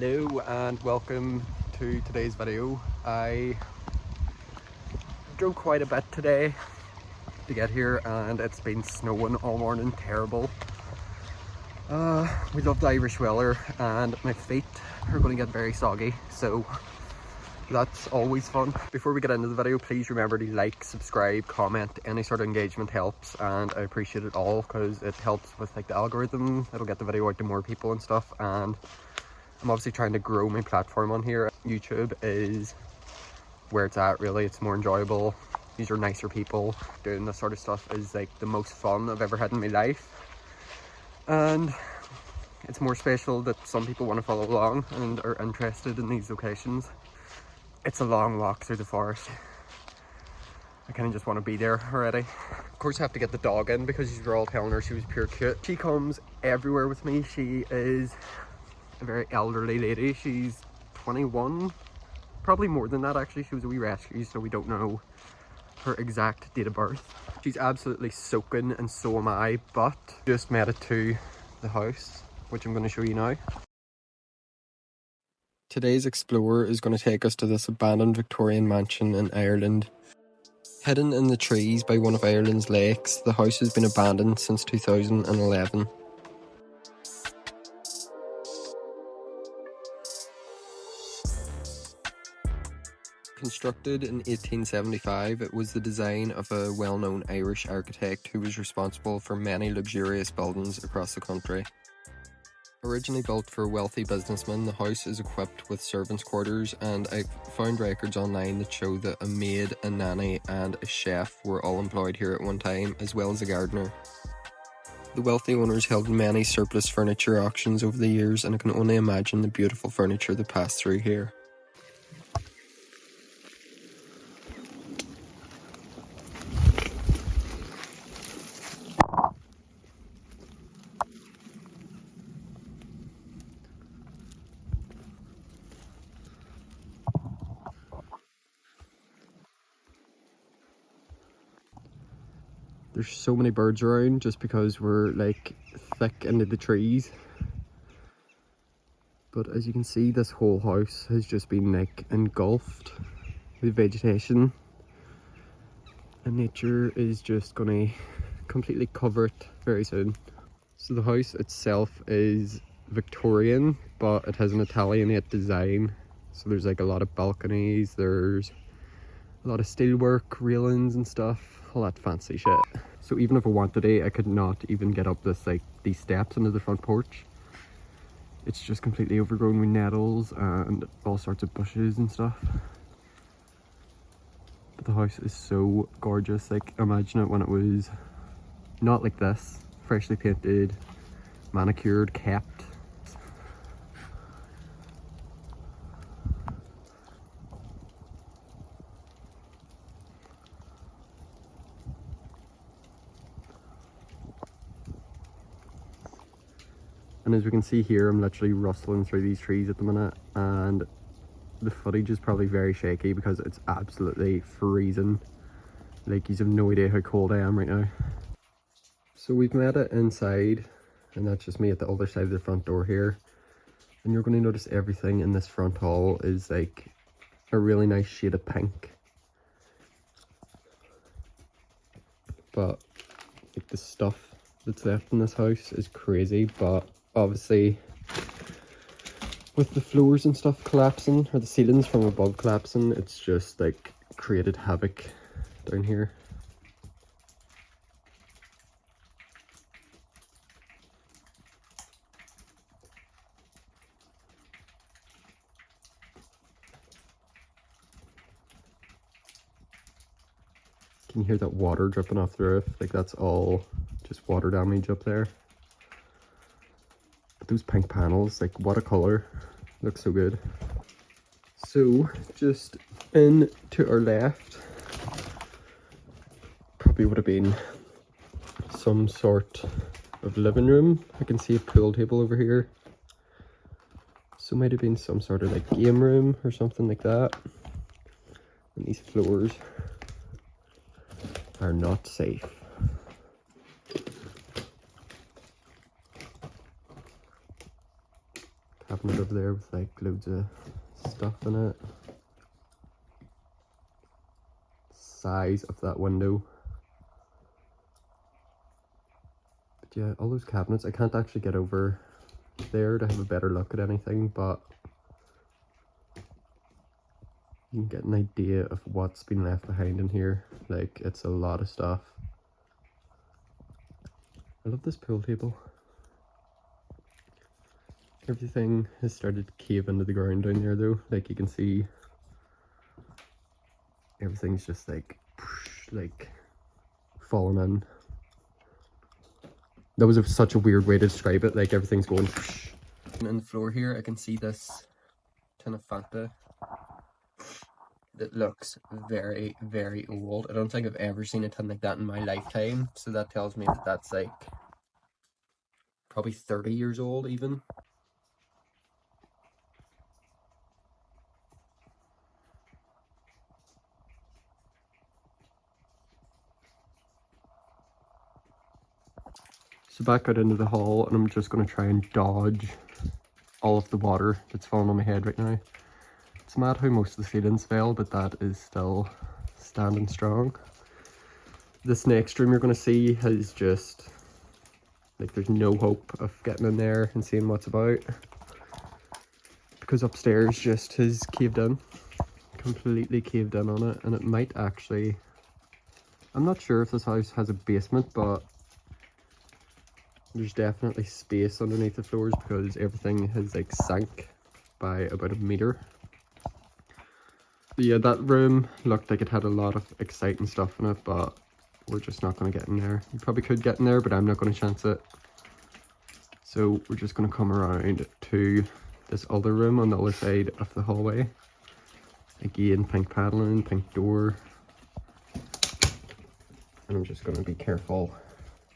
Hello and welcome to today's video. I drove quite a bit today to get here and it's been snowing all morning, terrible. We love the Irish weather and my feet are going to get very soggy, so that's always fun. Before we get into the video, please remember to like, subscribe, comment. Any sort of engagement helps and I appreciate it all because it helps with like the algorithm. It'll get the video out to more people and stuff, and I'm obviously trying to grow my platform on here. YouTube is where it's at, really. It's more enjoyable. These are nicer people. Doing this sort of stuff is like the most fun I've ever had in my life. And it's more special that some people want to follow along and are interested in these locations. It's a long walk through the forest. I kind of just want to be there already. Of course I have to get the dog in because you were all telling her she was pure cute. She comes everywhere with me. She is a very elderly lady. She's 21, probably more than that actually. She was a wee rescue, so we don't know her exact date of birth. She's absolutely soaking and so am I, but just made it to the house, which I'm going to show you now. Today's explorer is going to take us to this abandoned Victorian mansion in Ireland. Hidden in the trees by one of Ireland's lakes, the house has been abandoned since 2011. Constructed in 1875, it was the design of a well-known Irish architect who was responsible for many luxurious buildings across the country. Originally built for a wealthy businessman, the house is equipped with servants' quarters, and I've found records online that show that a maid, a nanny and a chef were all employed here at one time, as well as a gardener. The wealthy owners held many surplus furniture auctions over the years, and I can only imagine the beautiful furniture that passed through here. There's so many birds around just because we're like thick into the trees. But as you can see, this whole house has just been like engulfed with vegetation. And nature is just gonna completely cover it very soon. So the house itself is Victorian, but it has an Italianate design. So there's like a lot of balconies, there's a lot of steelwork, railings and stuff, all that fancy shit. So even if I wanted to, I could not even get up these steps into the front porch. It's just completely overgrown with nettles and all sorts of bushes and stuff. But the house is so gorgeous. Like, imagine it when it was not like this, freshly painted, manicured, kept. And as we can see here, I'm literally rustling through these trees at the minute, and the footage is probably very shaky because it's absolutely freezing. Like, you have no idea how cold I am right now. So we've made it inside, and that's just me at the other side of the front door here. And you're going to notice everything in this front hall is like a really nice shade of pink. But like the stuff that's left in this house is crazy, but obviously with the floors and stuff collapsing, or the ceilings from above collapsing, it's just like created havoc down here. Can you hear that water dripping off the roof? Like, that's all just water damage up there. But those pink panels, like, what a color. Looks so good. So just in to our left probably would have been some sort of living room. I can see a pool table over here, so might have been some sort of like game room or something like that. And these floors are not safe. cabinet over there with like loads of stuff in it. Size of that window. But yeah, all those cabinets, I can't actually get over there to have a better look at anything, but you can get an idea of what's been left behind in here. Like, it's a lot of stuff. I love this pool table. Everything has started to cave into the ground down there though. Like, you can see everything's just like falling in. That was such a weird way to describe it. Like, everything's going. And on the floor here, I can see this tin of Fanta that looks very, very old. I don't think I've ever seen a tin like that in my lifetime. So that tells me that that's like probably 30 years old even. So back out into the hall, and I'm just going to try and dodge all of the water that's falling on my head right now. It's mad how most of the ceilings fell, but that is still standing strong. This next room you're going to see has just, like, there's no hope of getting in there and seeing what's about. Because upstairs just has caved in. Completely caved in on it, and it might actually, I'm not sure if this house has a basement, but there's definitely space underneath the floors because everything has like sank by about 1 meter. But yeah, that room looked like it had a lot of exciting stuff in it, but we're just not going to get in there. You probably could get in there, but I'm not going to chance it. So we're just going to come around to this other room on the other side of the hallway. Again, pink paneling, pink door. And I'm just going to be careful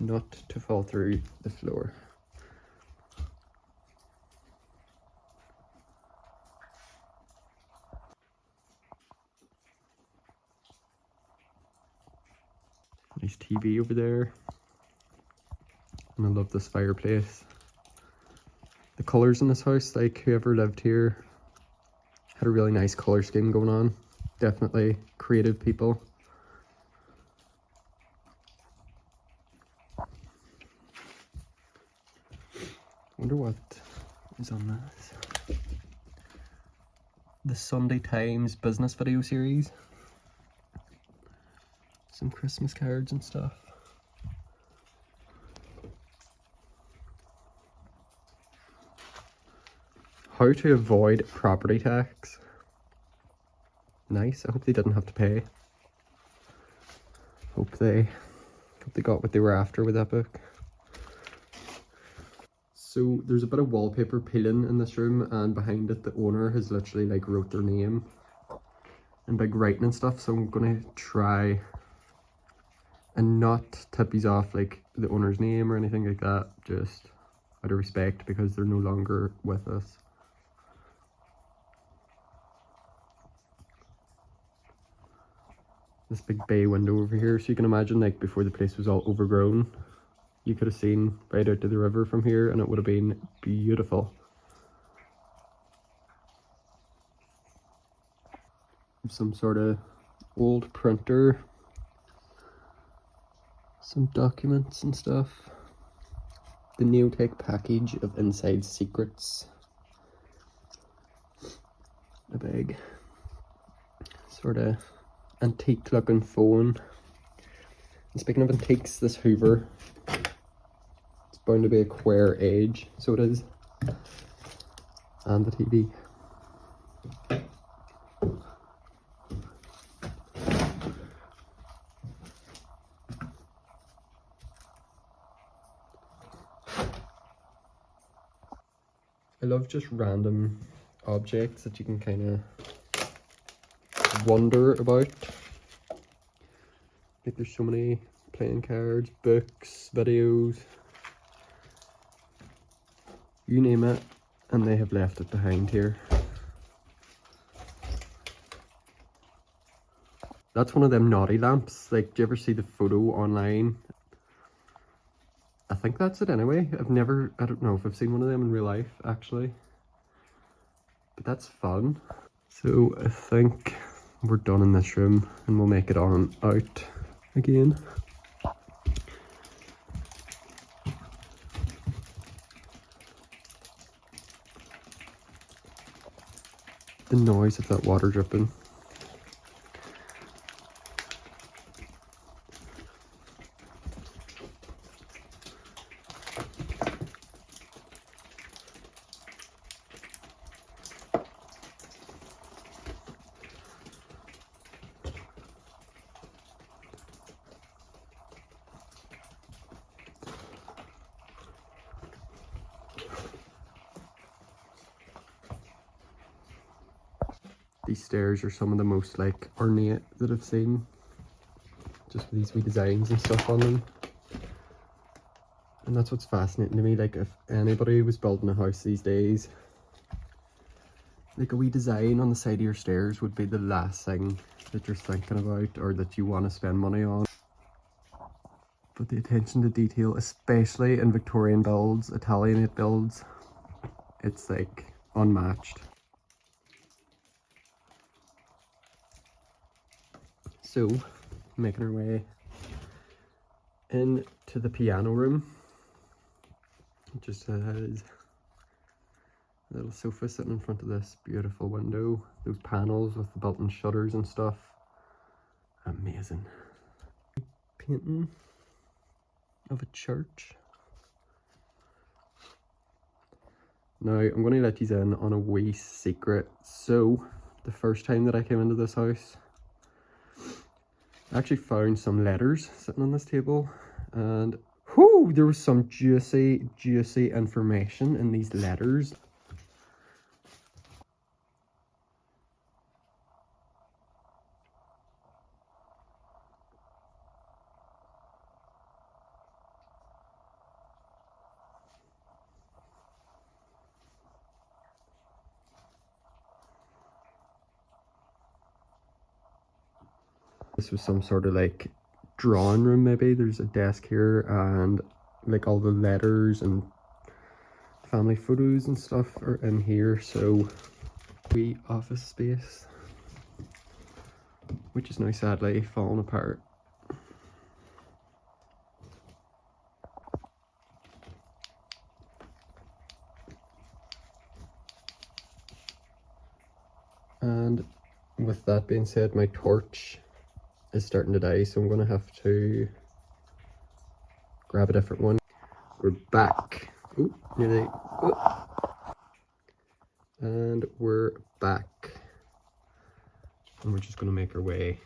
not to fall through the floor. Nice TV over there. And I love this fireplace. The colours in this house, like whoever lived here had a really nice colour scheme going on. Definitely creative people. Wonder what is on this. The Sunday Times business video series. Some Christmas cards and stuff. How to avoid property tax. Nice. I hope they didn't have to pay. Hope they got what they were after with that book. So there's a bit of wallpaper peeling in this room, and behind it the owner has literally like wrote their name in big writing and stuff. So I'm gonna try and not tip these off like the owner's name or anything like that, just out of respect because they're no longer with us. This big bay window over here, so you can imagine like before the place was all overgrown, you could have seen right out to the river from here and it would have been beautiful. Some sort of old printer, some documents and stuff. The Neotech package of Inside Secrets. A big sort of antique looking phone. And speaking of antiques, this Hoover, it's bound to be a queer age, so it is. And the TV. I love just random objects that you can kind of wonder about. Like there's so many playing cards, books, videos, you name it, and they have left it behind here. That's one of them naughty lamps. Like, do you ever see the photo online? I think that's it anyway. I don't know if I've seen one of them in real life, actually. but that's fun. So I think we're done in this room and we'll make it on out again. The noise of that water dripping. These stairs are some of the most like ornate that I've seen. Just with these wee designs and stuff on them. And that's what's fascinating to me. Like if anybody was building a house these days, like a wee design on the side of your stairs would be the last thing that you're thinking about or that you want to spend money on. But the attention to detail, especially in Victorian builds, Italianate builds, it's like unmatched. So, making our way into the piano room. It just has a little sofa sitting in front of this beautiful window. Those panels with the built-in shutters and stuff. Amazing. Painting of a church. Now, I'm going to let you in on a wee secret. So, the first time that I came into this house, I actually found some letters sitting on this table, and whoo, there was some juicy information in these letters. This was some sort of like drawing room maybe. There's a desk here and like all the letters and family photos and stuff are in here. So wee office space, which is now sadly falling apart. And with that being said, my torch is starting to die, so I'm gonna have to grab a different one. We're back. Ooh, nearly. Ooh. And we're back. And we're just gonna make our way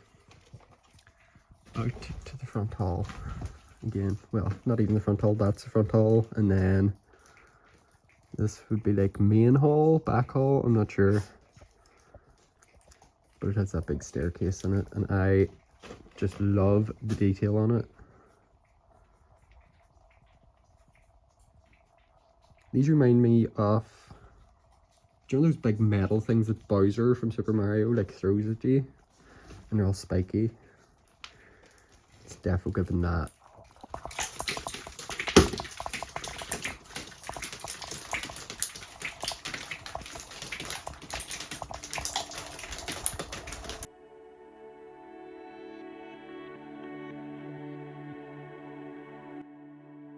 out to the front hall again. Well, not even the front hall, that's the front hall. And then this would be like main hall, back hall, I'm not sure. But it has that big staircase in it, and I just love the detail on it. These remind me of, do you know those big metal things that Bowser from Super Mario like throws at you? And they're all spiky. It's definitely given that.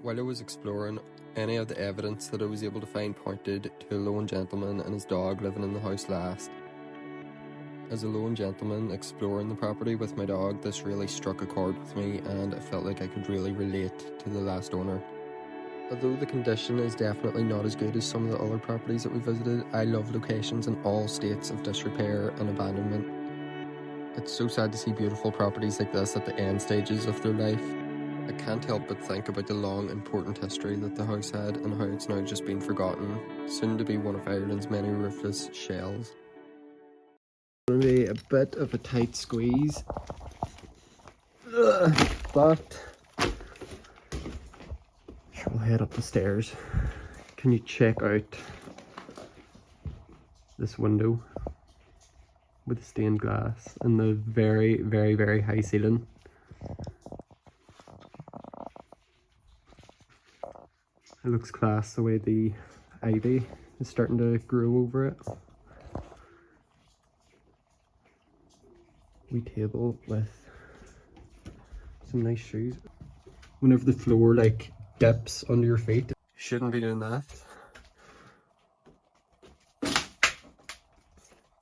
While I was exploring, any of the evidence that I was able to find pointed to a lone gentleman and his dog living in the house last. As a lone gentleman exploring the property with my dog, this really struck a chord with me, and I felt like I could really relate to the last owner. Although the condition is definitely not as good as some of the other properties that we visited, I love locations in all states of disrepair and abandonment. It's so sad to see beautiful properties like this at the end stages of their life. I can't help but think about the long, important history that the house had and how it's now just been forgotten, soon to be one of Ireland's many roofless shells. It's going to be a bit of a tight squeeze, but we'll head up the stairs. Can you check out this window with the stained glass and the very high ceiling? It looks class the way the ivy is starting to grow over it. wee table with some nice shoes. Whenever the floor like dips under your feet, shouldn't be doing that.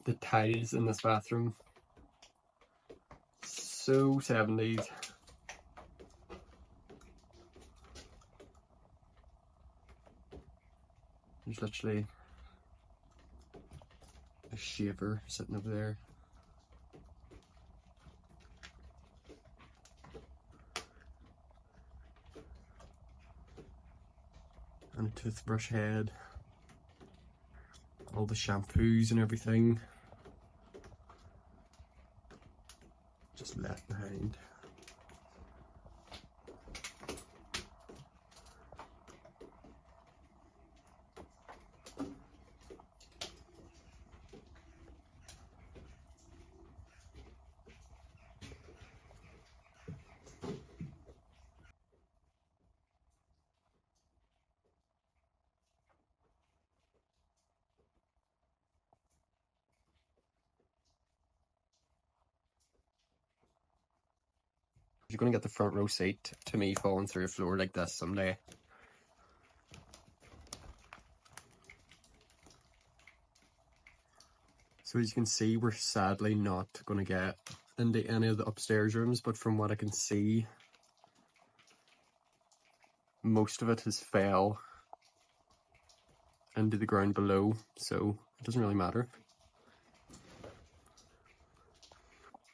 The tiles in this bathroom, so 70s. There's literally a shaver sitting over there. And a toothbrush head. All the shampoos and everything just left behind. You're gonna get the front row seat to me falling through a floor like this someday. So as you can see, we're sadly not gonna get into any of the upstairs rooms, but from what I can see, most of it has fell into the ground below, so it doesn't really matter.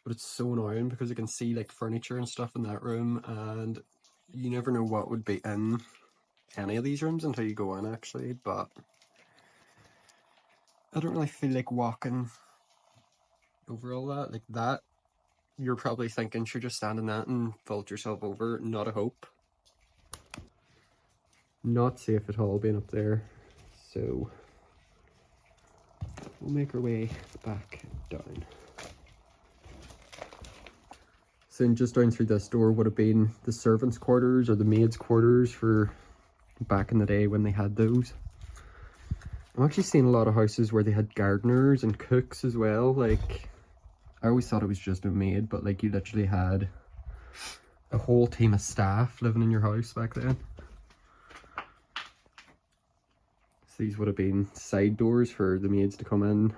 But it's so annoying because you can see like furniture and stuff in that room, and you never know what would be in any of these rooms until you go in actually. But I don't really feel like walking over all that. Like that, you're probably thinking, should just stand in that and vault yourself over. Not a hope. Not safe at all being up there. So we'll make our way back down. So just down through this door would have been the servants' quarters or the maids' quarters for back in the day when they had those. I'm actually seeing a lot of houses where they had gardeners and cooks as well. Like, I always thought it was just a maid, but like you literally had a whole team of staff living in your house back then. So these would have been side doors for the maids to come in.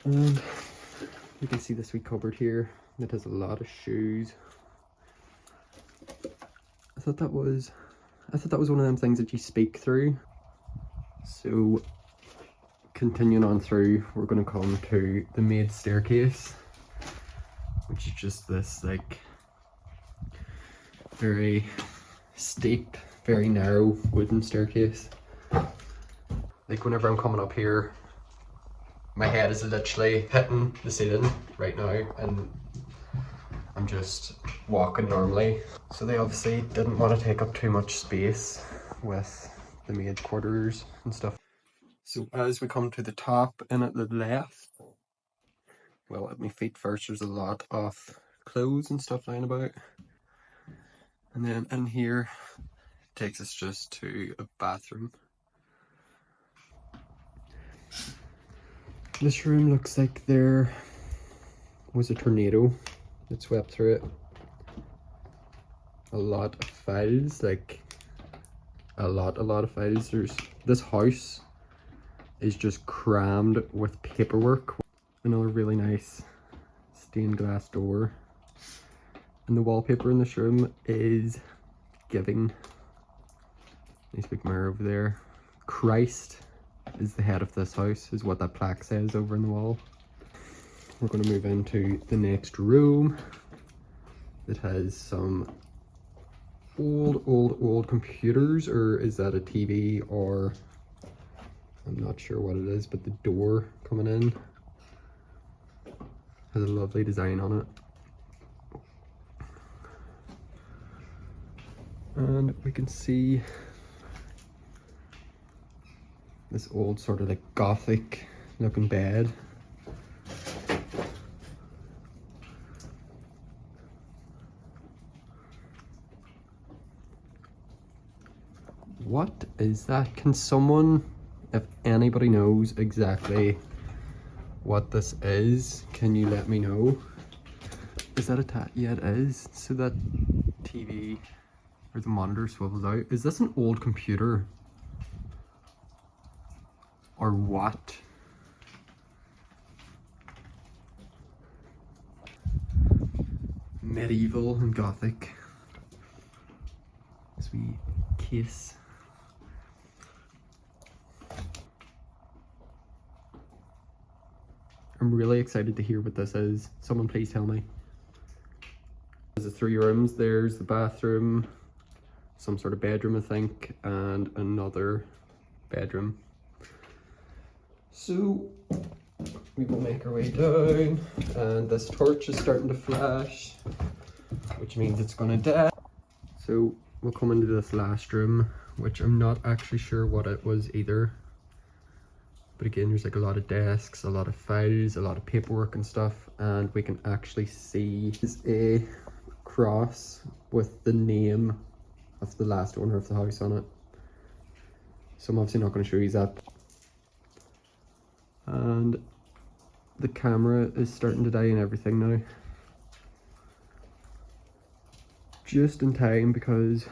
And you can see this wee cupboard here that has a lot of shoes. I thought that was one of them things that you speak through. So continuing on through, we're going to come to the maid staircase, which is just this like very steep, very narrow wooden staircase. Like whenever I'm coming up here, my head is literally hitting the ceiling right now, and I'm just walking normally. So they obviously didn't want to take up too much space with the maid quarters and stuff. So as we come to the top and at the left, well, at my feet first, there's a lot of clothes and stuff lying about. And then in here takes us just to a bathroom. This room looks like there was a tornado that swept through it. A lot of files, like a lot of files. This house is just crammed with paperwork. Another really nice stained glass door. And the wallpaper in this room is giving. Nice big mirror over there. Christ is the head of this house, is what that plaque says over in the wall. We're going to move into the next room. It has some old computers, or is that a TV, or I'm not sure what it is, but the door coming in has a lovely design on it. And we can see this old sort of like gothic looking bed. What is that? Can someone, if anybody knows exactly what this is, can you let me know? Is that yeah, it is. So that TV or the monitor swivels out. Is this an old computer? Or what? Medieval and Gothic. This wee case. I'm really excited to hear what this is. Someone please tell me. There's the 3 rooms. There's the bathroom, some sort of bedroom I think, and another bedroom. So we will make our way down, and this torch is starting to flash, which means it's gonna die. So we'll come into this last room, which I'm not actually sure what it was either. But again, there's like a lot of desks, a lot of files, a lot of paperwork and stuff, and we can actually see a cross with the name of the last owner of the house on it. So I'm obviously not going to show you that. And the camera is starting to die and everything now. Just in time because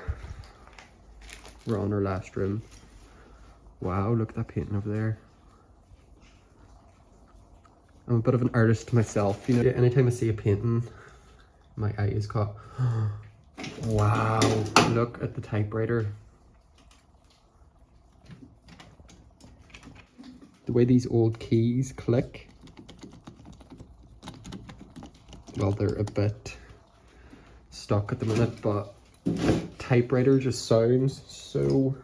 we're on our last room. Wow, look at that painting over there. I'm a bit of an artist myself, you know. Anytime I see a painting, my eye is caught. Wow, look at the typewriter. The way these old keys click. Well, they're a bit stuck at the minute, but the typewriter just sounds so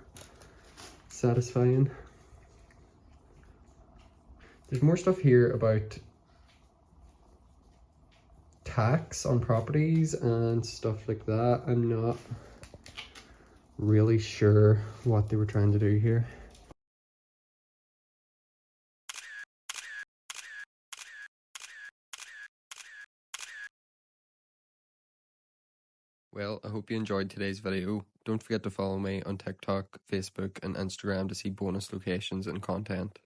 satisfying. There's more stuff here about tax on properties and stuff like that. I'm not really sure what they were trying to do here. Well, I hope you enjoyed today's video. Don't forget to follow me on TikTok, Facebook and Instagram to see bonus locations and content.